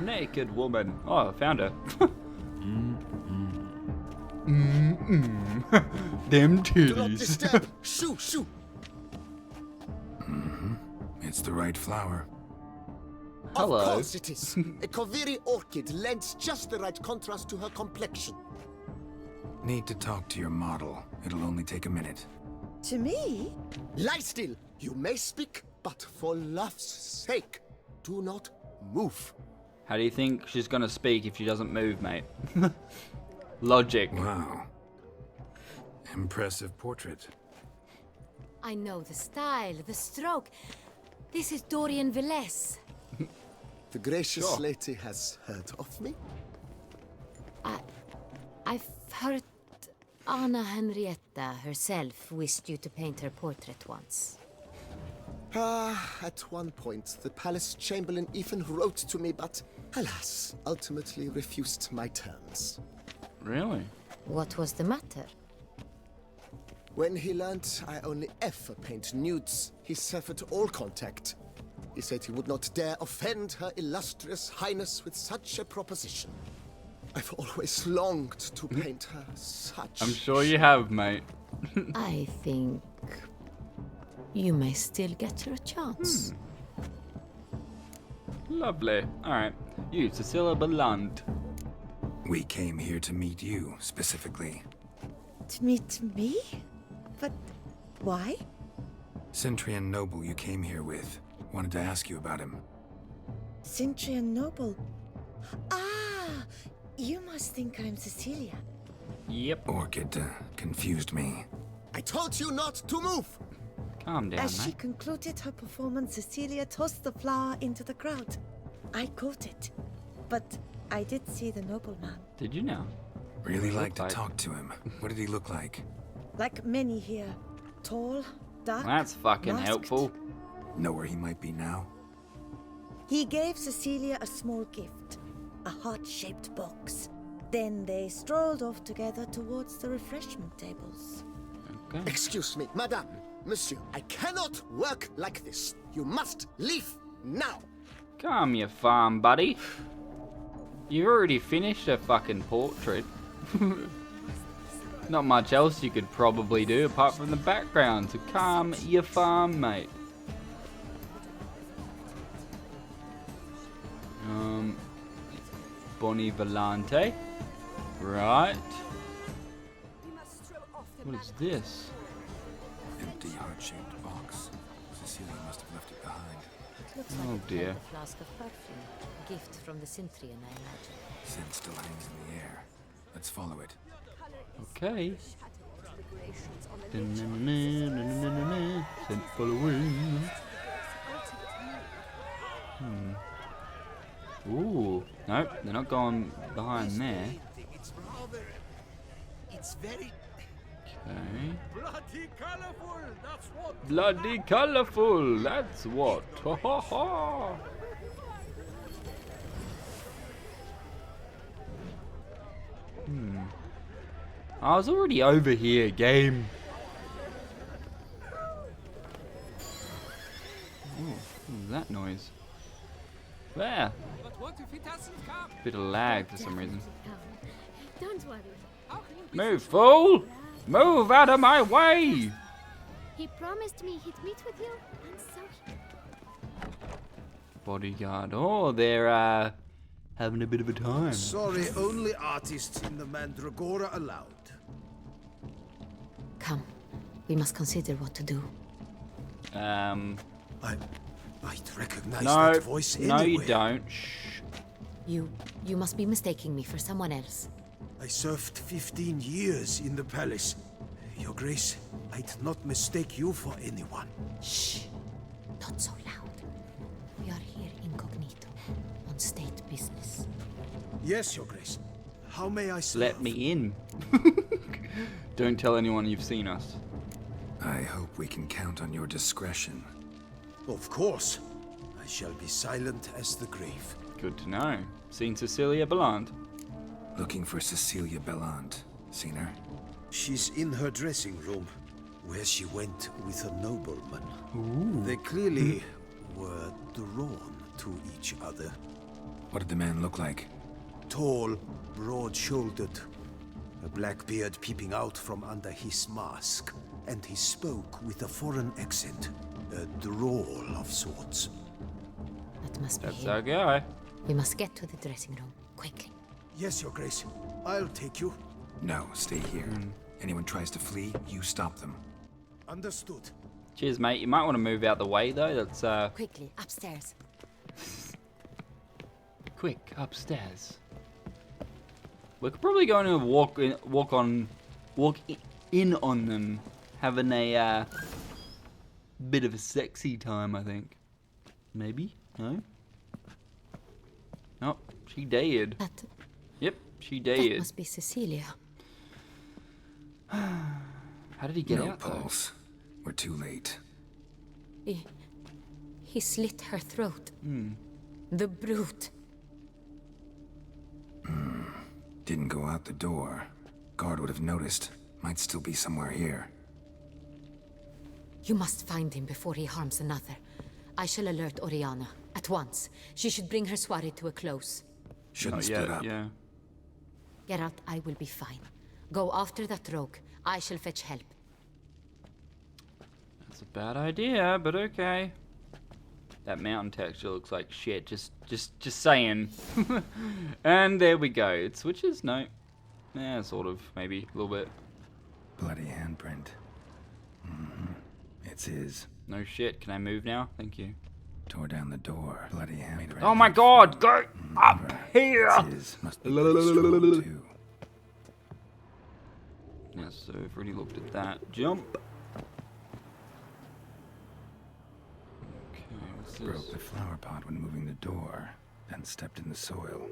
Naked woman. Oh, I found her. Them Do not titties. disturb. Shoo, shoo. It's the right flower. Hello. Of course it is. A Kaviri orchid lends just the right contrast to her complexion. Need to talk to your model. It'll only take a minute. To me? Lie still. You may speak, but for love's sake, do not move. How do you think she's gonna speak if she doesn't move, mate? Logic. Wow. Impressive portrait. I know the style, the stroke. This is Dorian Velez. The gracious lady has heard of me. I've heard Anna Henrietta herself wished you to paint her portrait once. At one point, the palace chamberlain even wrote to me, but alas, ultimately refused my terms. Really? What was the matter? When he learned I only ever paint nudes, he severed all contact. He said he would not dare offend her illustrious highness with such a proposition. I've always longed to paint her such... I'm sure you have, mate. I think you may still get her a chance. Lovely. Alright. You, Cecilia Beland. We came here to meet you, specifically. To meet me? But why? Cintrian noble you came here with. Wanted to ask you about him. Cintrian noble. Ah, you must think I'm Cecilia. Yep. Orchid confused me. I told you not to move! Calm down, As she mate. concluded her performance, Cecilia tossed the flower into the crowd. I caught it, but I did see the nobleman. Did you now? Really What like to like? talk to him. What did he look like? Like many here. Tall, dark, That's fucking masked. helpful. Know where he might be now? He gave Cecilia a small gift, a heart-shaped box. Then they strolled off together towards the refreshment tables. Okay. Excuse me, madame, monsieur, I cannot work like this. You must leave now. Calm your farm, buddy. You've already finished a fucking portrait. Not much else you could probably do apart from the background, so calm your farm, mate. Bonnie Volante. Right. What is this? Empty heart-shaped box. Cecilia must have left it behind. Looks Oh, like dear. a flask of perfume. Gift from the Cintrian, I imagine. Scent still hangs in the air. Let's follow it. Okay. Scent following. Ooh. Nope, they're not going behind there. It's very... Okay. Bloody colorful, that's what. Bloody colourful, that's what. Ha ha ha. I was already over here, game. Ooh, what was that noise? There. But what if it hasn't come? Bit of lag for some reason. Don't worry. How can you be Move, fool! Move out of my way! He promised me he'd meet with you, and so he... Bodyguard. Oh, they're having a bit of a time. Sorry, only artists in the Mandragora allowed. Come, we must consider what to do. I'd recognize No, that voice no, anywhere. you don't. Shh. You must be mistaking me for someone else. I served 15 years in the palace. Your Grace, I'd not mistake you for anyone. Shh! Not so loud. We are here incognito, on state business. Yes, Your Grace. How may I serve? Let me in. Don't tell anyone you've seen us. I hope we can count on your discretion. Of course. I shall be silent as the grave. Good to know. Seen Cecilia Beland? Looking for Cecilia Bellant. Seen her? She's in her dressing room, where she went with a nobleman. They clearly were drawn to each other. What did the man look like? Tall, broad-shouldered, a black beard peeping out from under his mask, and he spoke with a foreign accent, a drawl of sorts. That must be That's him. our guy. We must get to the dressing room, quickly. Yes, Your Grace. I'll take you. No, stay here. Anyone tries to flee, you stop them. Understood. Cheers, mate. You might want to move out the way, though. That's, Quickly, upstairs. quick, upstairs. We could probably go in and walk in on them, having a, bit of a sexy time, I think. Maybe? No? Oh, she dead. That Yep, she that dead. must be Cecilia. How did he get No out, though? pulse. We're too late. He slit her throat. The brute. Didn't go out the door. Guard would have noticed. Might still be somewhere here. You must find him before he harms another. I shall alert Oriana at once. She should bring her soiree to a close. Shouldn't Not split yet, up. yeah. Geralt, I will be fine. Go after that rogue. I shall fetch help. That's a bad idea, but okay. That mountain texture looks like shit. Just saying. And there we go. It switches? No. Yeah, sort of. Maybe a little bit. Bloody handprint. It's his. No shit. Can I move now? Thank you. Tore down the door. Bloody handprint. Oh my god! Go up here! It's his. Must be pretty strong, too. Yes, so we've already looked at that. Jump. Okay, what's this? Broke the flower pot when moving the door, then stepped in the soil.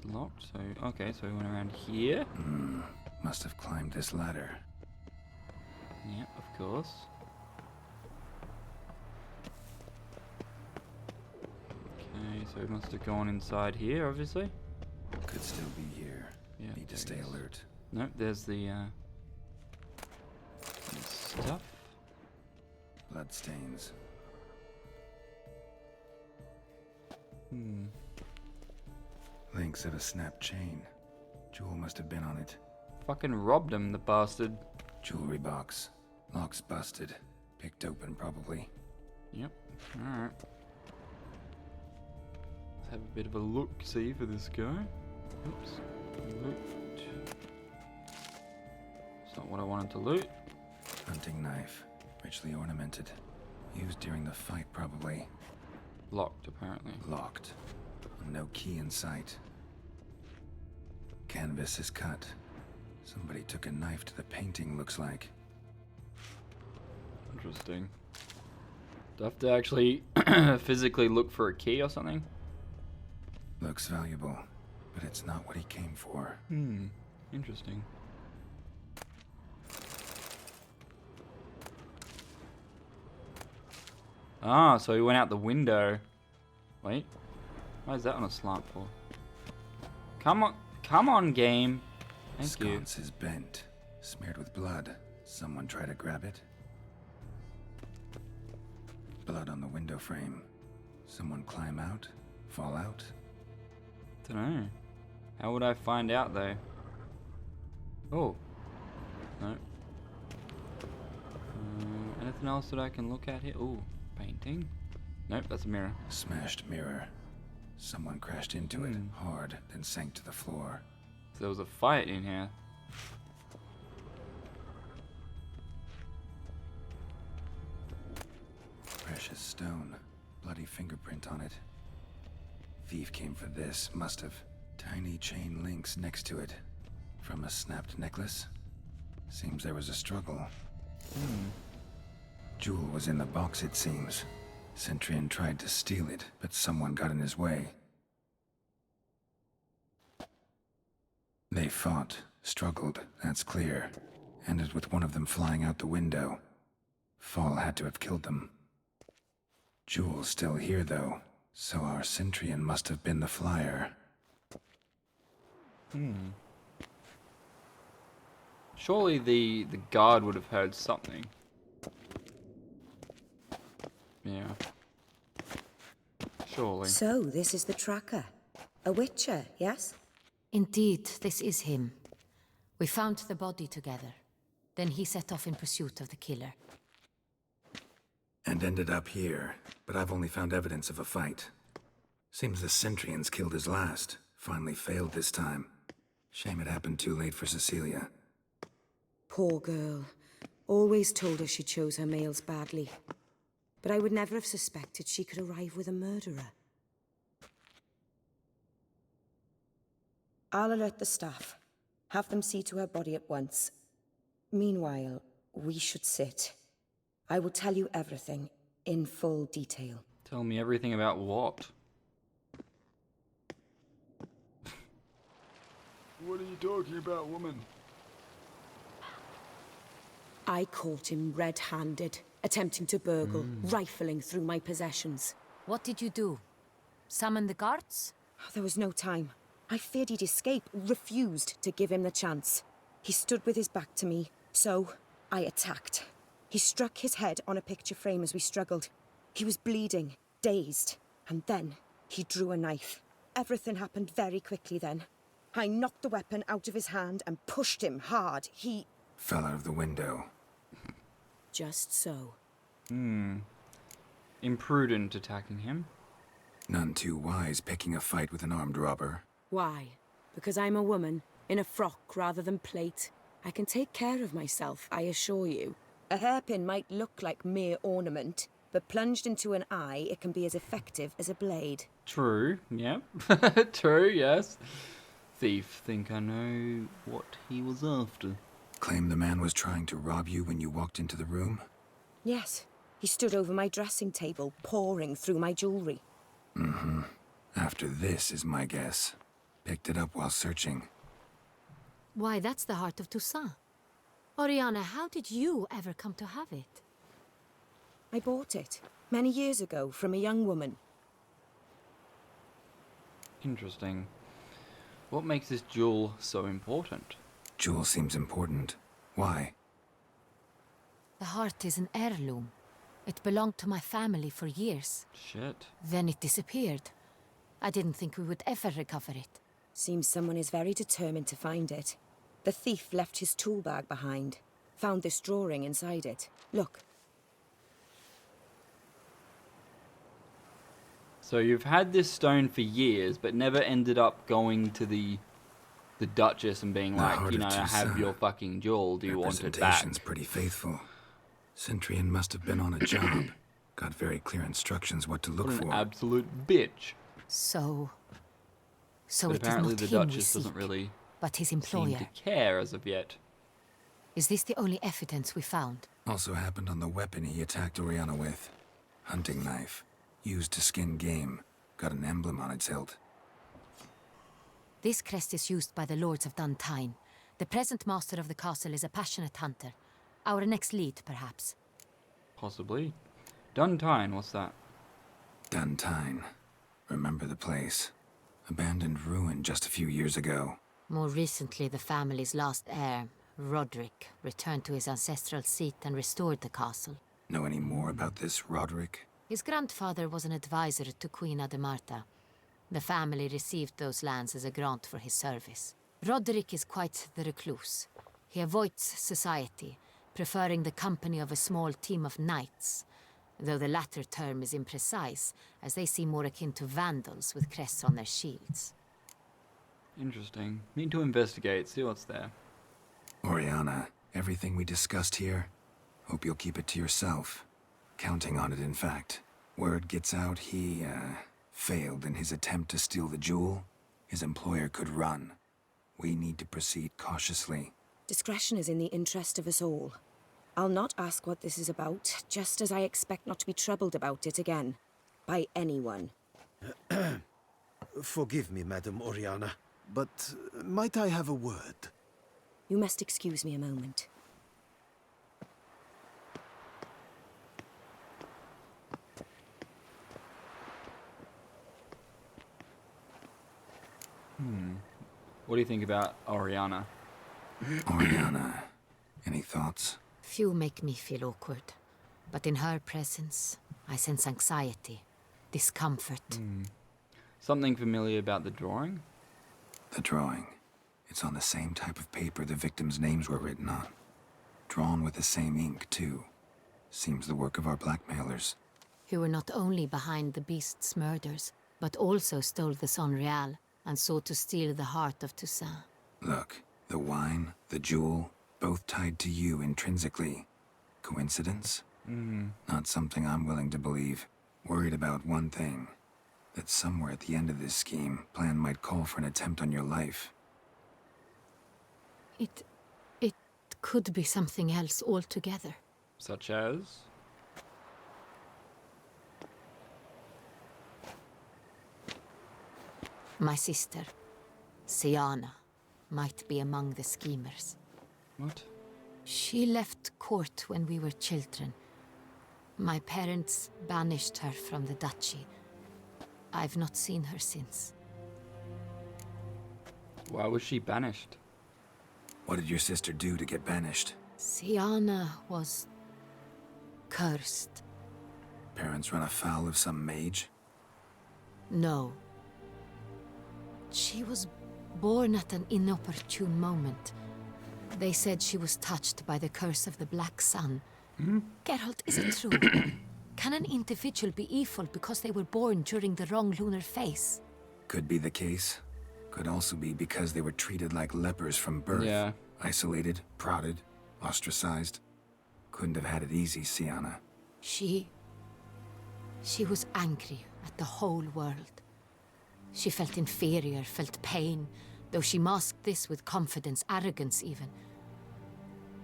Locked, so okay, so we went around here. Must have climbed this ladder. Yeah, of course. Okay, so we must have gone inside here, obviously. Could still be here. Yeah, Need to there stay it is. alert. Nope, there's the stuff. Bloodstains. Links of a snapped chain. Jewel must have been on it. Fucking robbed him, the bastard. Jewelry box. Lock's busted. Picked open, probably. Yep. Alright. Let's have a bit of a look-see for this guy. Oops. Loot. It's not what I wanted to loot. Hunting knife. Richly ornamented. Used during the fight, probably. Locked, apparently. Locked. No key in sight. Canvas is cut. Somebody took a knife to the painting, looks like. Interesting. Do I have to actually physically look for a key or something? Looks valuable, but it's not what he came for. Interesting. Ah, so he went out the window. Wait. Why is that on a slant for? Come on, game. Thank you. Sconce is bent, smeared with blood. Someone try to grab it. Blood on the window frame. Someone climb out? Fall out? Dunno. How would I find out though? Oh. No. Anything else that I can look at here? Ooh, painting. Nope, that's a mirror. Smashed mirror. Someone crashed into it hard, then sank to the floor. So there was a fight in here. Precious stone. Bloody fingerprint on it. Thief came for this, must have. Tiny chain links next to it. From a snapped necklace? Seems there was a struggle. Jewel was in the box, it seems. Centrian tried to steal it, but someone got in his way. They fought, struggled, that's clear. Ended with one of them flying out the window. Fall had to have killed them. Jewel's still here, though, so our Cintrian must have been the flyer. Surely the guard would have heard something. Surely. So, this is the tracker. A witcher, yes? Indeed, this is him. We found the body together. Then he set off in pursuit of the killer. And ended up here, but I've only found evidence of a fight. Seems the Cintrians killed his last. Finally failed this time. Shame it happened too late for Cecilia. Poor girl. Always told her she chose her males badly. But I would never have suspected she could arrive with a murderer. I'll alert the staff. Have them see to her body at once. Meanwhile, we should sit. I will tell you everything, in full detail. Tell me everything about what? What are you talking about, woman? I caught him red-handed, attempting to burgle, rifling through my possessions. What did you do? Summon the guards? There was no time. I feared he'd escape, refused to give him the chance. He stood with his back to me, so I attacked. He struck his head on a picture frame as we struggled. He was bleeding, dazed, and then he drew a knife. Everything happened very quickly then. I knocked the weapon out of his hand and pushed him hard. He Fell out of the window. just so. Imprudent attacking him. None too wise picking a fight with an armed robber. Why? Because I'm a woman, in a frock rather than plate. I can take care of myself, I assure you. A hairpin might look like mere ornament, but plunged into an eye, it can be as effective as a blade. True, yep. True, yes. Thief, think I know what he was after. Claim the man was trying to rob you when you walked into the room? Yes, he stood over my dressing table, pouring through my jewelry. After this is my guess. Picked it up while searching. Why, that's the heart of Toussaint. Oriana, how did you ever come to have it? I bought it, many years ago, from a young woman. Interesting. What makes this jewel so important? Jewel seems important. Why? The heart is an heirloom. It belonged to my family for years. Shit. Then it disappeared. I didn't think we would ever recover it. Seems someone is very determined to find it. The thief left his tool bag behind. Found this drawing inside it. Look. So you've had this stone for years, but never ended up going to the Duchess and being like, Heart you of know, I have Toussaint. your fucking jewel, do you want it back? Representation's pretty faithful. Cintrian must have been on a job. Got very clear instructions what to look What an for. absolute bitch. So But it is apparently not the him we Duchess doesn't seek, really but his seem employer. to care as of yet. Is this the only evidence we found? Also happened on the weapon he attacked Oriana with. Hunting knife. Used to skin game. Got an emblem on its hilt. This crest is used by the lords of Duntine. The present master of the castle is a passionate hunter. Our next lead, perhaps. Possibly. Duntine, what's that? Duntine. Remember the place. Abandoned ruin just a few years ago. More recently, the family's last heir, Roderick, returned to his ancestral seat and restored the castle. Know any more about this Roderick? His grandfather was an advisor to Queen Ademarta. The family received those lands as a grant for his service. Roderick is quite the recluse. He avoids society, preferring the company of a small team of knights, though the latter term is imprecise, as they seem more akin to vandals with crests on their shields. Interesting. Need to investigate, see what's there. Oriana, everything we discussed here, hope you'll keep it to yourself. Counting on it, in fact. Word gets out he, failed in his attempt to steal the jewel. His employer could run. We need to proceed cautiously. Discretion is in the interest of us all. I'll not ask what this is about, just as I expect not to be troubled about it again. By anyone. Forgive me, Madam Oriana, but might I have a word? You must excuse me a moment. What do you think about Oriana? Oriana, any thoughts? Few make me feel awkward, but in her presence, I sense anxiety. discomfort. Something familiar about the drawing? The drawing. It's on the same type of paper the victims' names were written on. Drawn with the same ink, too. Seems the work of our blackmailers. Who were not only behind the beast's murders, but also stole the Son Real and sought to steal the heart of Toussaint. Look, the wine, the jewel, both tied to you intrinsically. Coincidence? Not something I'm willing to believe. Worried about one thing. That somewhere at the end of this scheme, plan might call for an attempt on your life. It could be something else altogether. Such as? My sister, Siana, might be among the schemers. What? She left court when we were children. My parents banished her from the duchy. I've not seen her since. Why was she banished? What did your sister do to get banished? Siana was cursed. Parents run afoul of some mage? No. She was born at an inopportune moment. They said she was touched by the curse of the Black Sun. Geralt, is it true? Can an individual be evil because they were born during the wrong lunar phase? Could be the case. Could also be because they were treated like lepers from birth. Yeah. Isolated, prodded, ostracized. Couldn't have had it easy, Siana. She was angry at the whole world. She felt inferior, felt pain, though she masked this with confidence, arrogance even.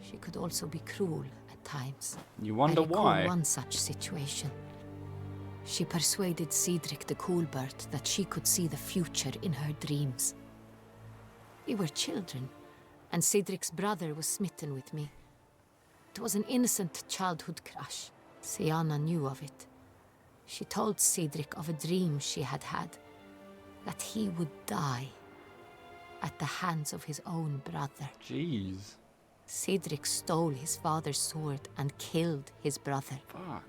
She could also be cruel at times. You wonder I recall why? one such situation. She persuaded Cedric the Coolbird that she could see the future in her dreams. We were children, and Cedric's brother was smitten with me. It was an innocent childhood crush. Siana knew of it. She told Cedric of a dream she had had, that he would die at the hands of his own brother. Jeez. Cedric stole his father's sword and killed his brother. Fuck.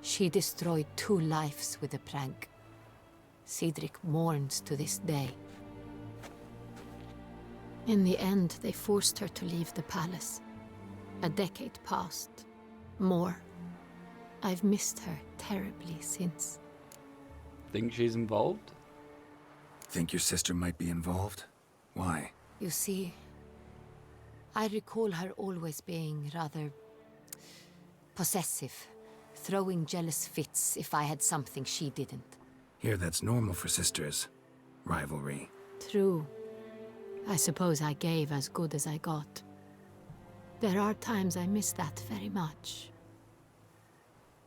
She destroyed 2 lives with a prank. Cedric mourns to this day. In the end, they forced her to leave the palace. A decade passed. More. I've missed her terribly since. Think she's involved? Think your sister might be involved? Why? You see, I recall her always being rather possessive, throwing jealous fits if I had something she didn't. Here, that's normal for sisters. Rivalry. True. I suppose I gave as good as I got. There are times I miss that very much.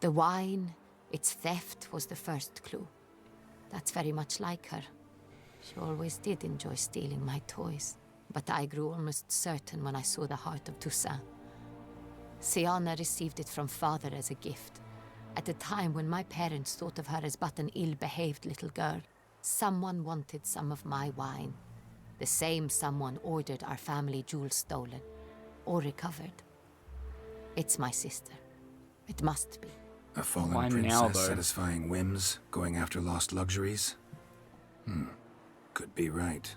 The wine, its theft was the first clue. That's very much like her. She always did enjoy stealing my toys, but I grew almost certain when I saw the heart of Toussaint. Siana received it from father as a gift. At a time when my parents thought of her as but an ill-behaved little girl, someone wanted some of my wine. The same someone ordered our family jewels stolen, or recovered. It's my sister. It must be. A fallen Why princess now, though? satisfying whims, going after lost luxuries? Could be right.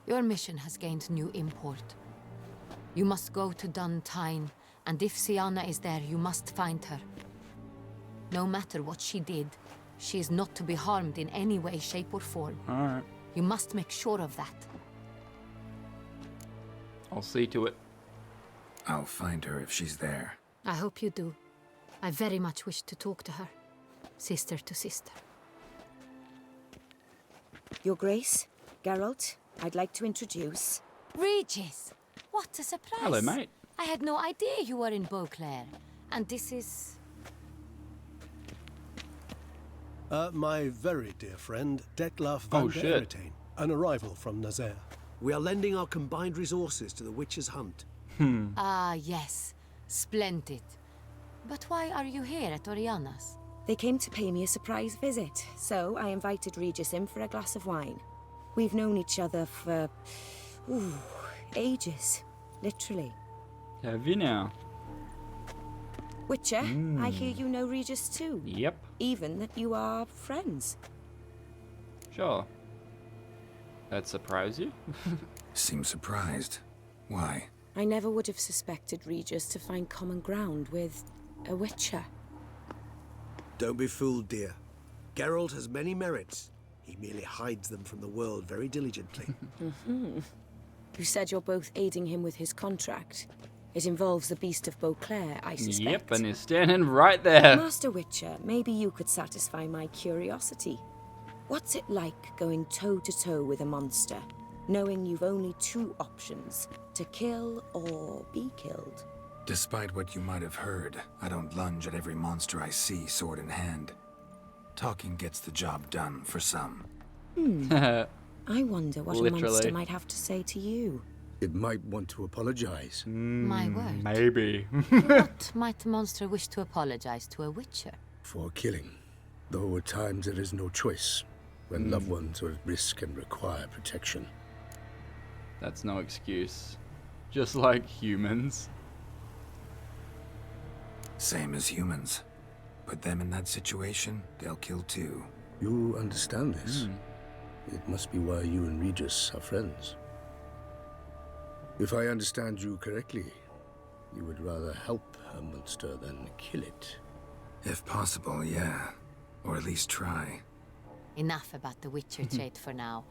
Your mission has gained new import. You must go to Duntine, and if Siana is there, you must find her. No matter what she did, she is not to be harmed in any way, shape, or form. Alright. You must make sure of that. I'll see to it. I'll find her if she's there. I hope you do. I very much wish to talk to her. Sister to sister. Your Grace, Geralt, I'd like to introduce... Regis! What a surprise! Hello, mate. I had no idea you were in Beauclair. And this is... My very dear friend, Detlef Oh, van der shit. Eretain, an arrival from Nazaire. We are lending our combined resources to the Witch's Hunt. Ah, yes. Splendid. But why are you here at Oriana's? They came to pay me a surprise visit, so I invited Regis in for a glass of wine. We've known each other for... ages. Literally. Have you now? Witcher, I hear you know Regis too. Yep. Even that you are friends. Sure. That surprise you? Seem surprised. Why? I never would have suspected Regis to find common ground with a Witcher. Don't be fooled, dear. Geralt has many merits. He merely hides them from the world very diligently. You said you're both aiding him with his contract. It involves the Beast of Beauclair, I suspect. Yep, and he's standing right there. Master Witcher, maybe you could satisfy my curiosity. What's it like going toe-to-toe with a monster, knowing you've only two options, to kill or be killed? Despite what you might have heard, I don't lunge at every monster I see sword in hand. Talking gets the job done for some. I wonder what a monster might have to say to you. It might want to apologize. My word. Maybe. What might a monster wish to apologize to a Witcher? For killing. Though at times there is no choice, when loved ones are at risk and require protection. That's no excuse. Just like humans. Same as humans. Put them in that situation, they'll kill too. You understand this? It must be why you and Regis are friends. If I understand you correctly, you would rather help a monster than kill it. If possible, yeah. Or at least try. Enough about the Witcher trade for now.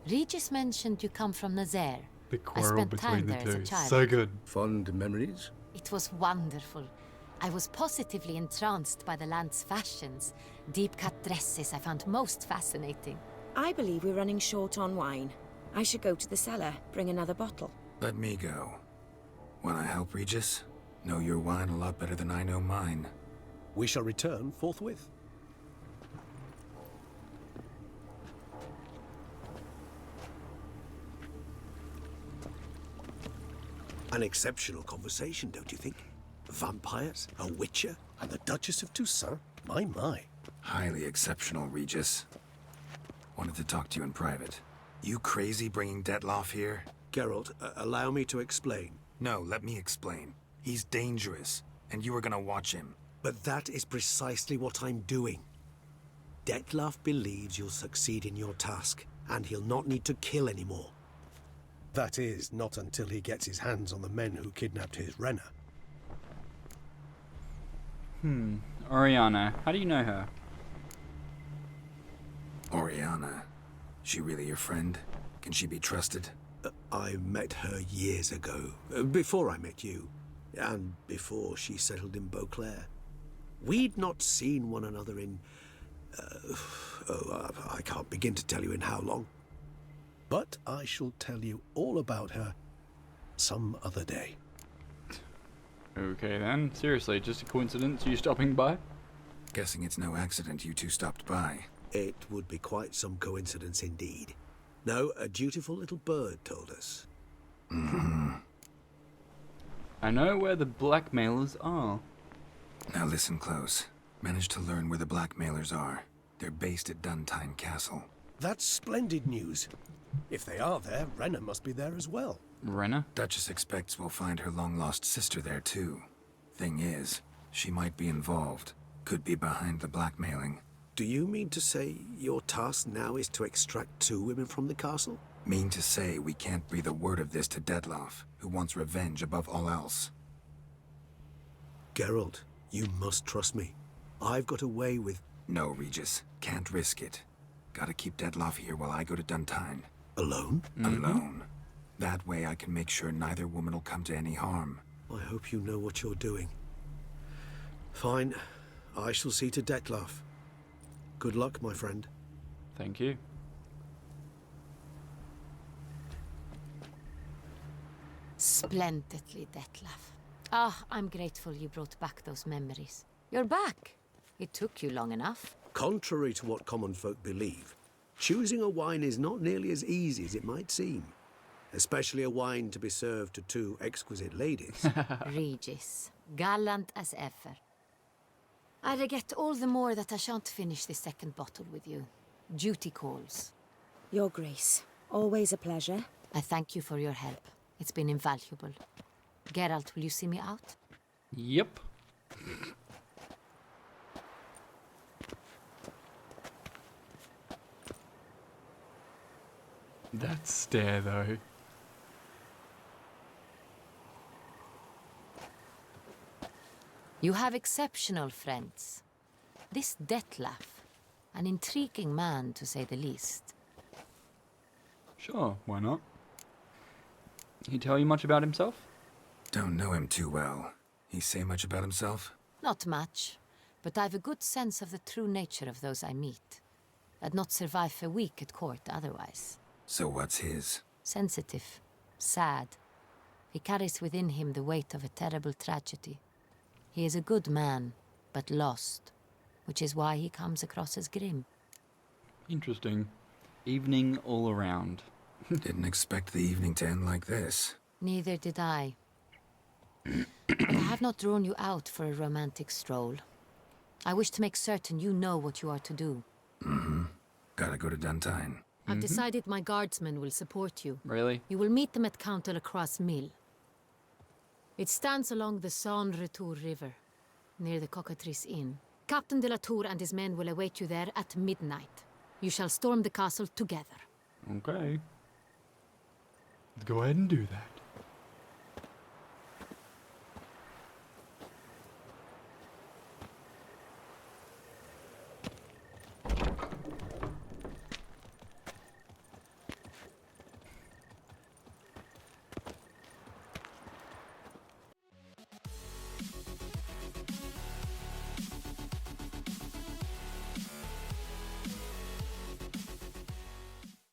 Regis mentioned you come from Nazaire. The I spent time there as a child. good. Fond memories? It was wonderful. I was positively entranced by the land's fashions. Deep-cut dresses I found most fascinating. I believe we're running short on wine. I should go to the cellar, bring another bottle. Let me go. Wanna help, Regis? Know your wine a lot better than I know mine. We shall return forthwith. An exceptional conversation, don't you think? Vampires, a witcher, And the Duchess of Toussaint? My. Highly exceptional, Regis. Wanted to talk to you in private. You crazy bringing Detloff here? Geralt, allow me to explain. No, let me explain. He's dangerous, and you are gonna watch him. But that is precisely what I'm doing. Detloff believes you'll succeed in your task, and he'll not need to kill anymore. That is, not until he gets his hands on the men who kidnapped his Renna. Oriana, how do you know her? Oriana. She really your friend? Can she be trusted? I met her years ago, before I met you, and before she settled in Beauclair. We'd not seen one another in... I can't begin to tell you in how long. But I shall tell you all about her some other day. Okay then, seriously, just a coincidence you stopping by? Guessing it's no accident you two stopped by. It would be quite some coincidence indeed. No, a dutiful little bird told us. I know where the blackmailers are. Now listen close. Managed to learn where the blackmailers are. They're based at Duntine Castle. That's splendid news. If they are there, Renna must be there as well. Renna? Duchess expects we'll find her long-lost sister there too. Thing is, she might be involved. Could be behind the blackmailing. Do you mean to say your task now is to extract 2 women from the castle? Mean to say we can't breathe a word of this to Detloff, who wants revenge above all else. Geralt, you must trust me. I've got away with... No, Regis. Can't risk it. Gotta keep Detloff here while I go to Duntine. Alone? Alone. That way I can make sure neither woman will come to any harm. I hope you know what you're doing. Fine. I shall see to Detloff. Good luck, my friend. Thank you. Splendidly, Detlaff. Ah, I'm grateful you brought back those memories. You're back. It took you long enough. Contrary to what common folk believe, choosing a wine is not nearly as easy as it might seem. Especially a wine to be served to 2 exquisite ladies. Regis, gallant as ever. I regret all the more that I shan't finish this second bottle with you. Duty calls. Your Grace, always a pleasure. I thank you for your help. It's been invaluable. Geralt, will you see me out? Yep. That stare, though. You have exceptional friends. This Detlef, an intriguing man to say the least. Sure, why not? He tell you much about himself? Don't know him too well. He say much about himself? Not much, but I've a good sense of the true nature of those I meet. I'd not survive a week at court otherwise. So what's his? Sensitive, sad. He carries within him the weight of a terrible tragedy. He is a good man, but lost, which is why he comes across as grim. Interesting. Evening all around. Didn't expect the evening to end like this. Neither did I. But I have not drawn you out for a romantic stroll. I wish to make certain you know what you are to do. Mm-hmm. Gotta go to Duntine. I've decided my guardsmen will support you. Really? You will meet them at Count de la Croix Mill. It stands along the Saône Retour River, near the Cockatrice Inn. Captain de la Tour and his men will await you there at midnight. You shall storm the castle together. Okay. Let's go ahead and do that.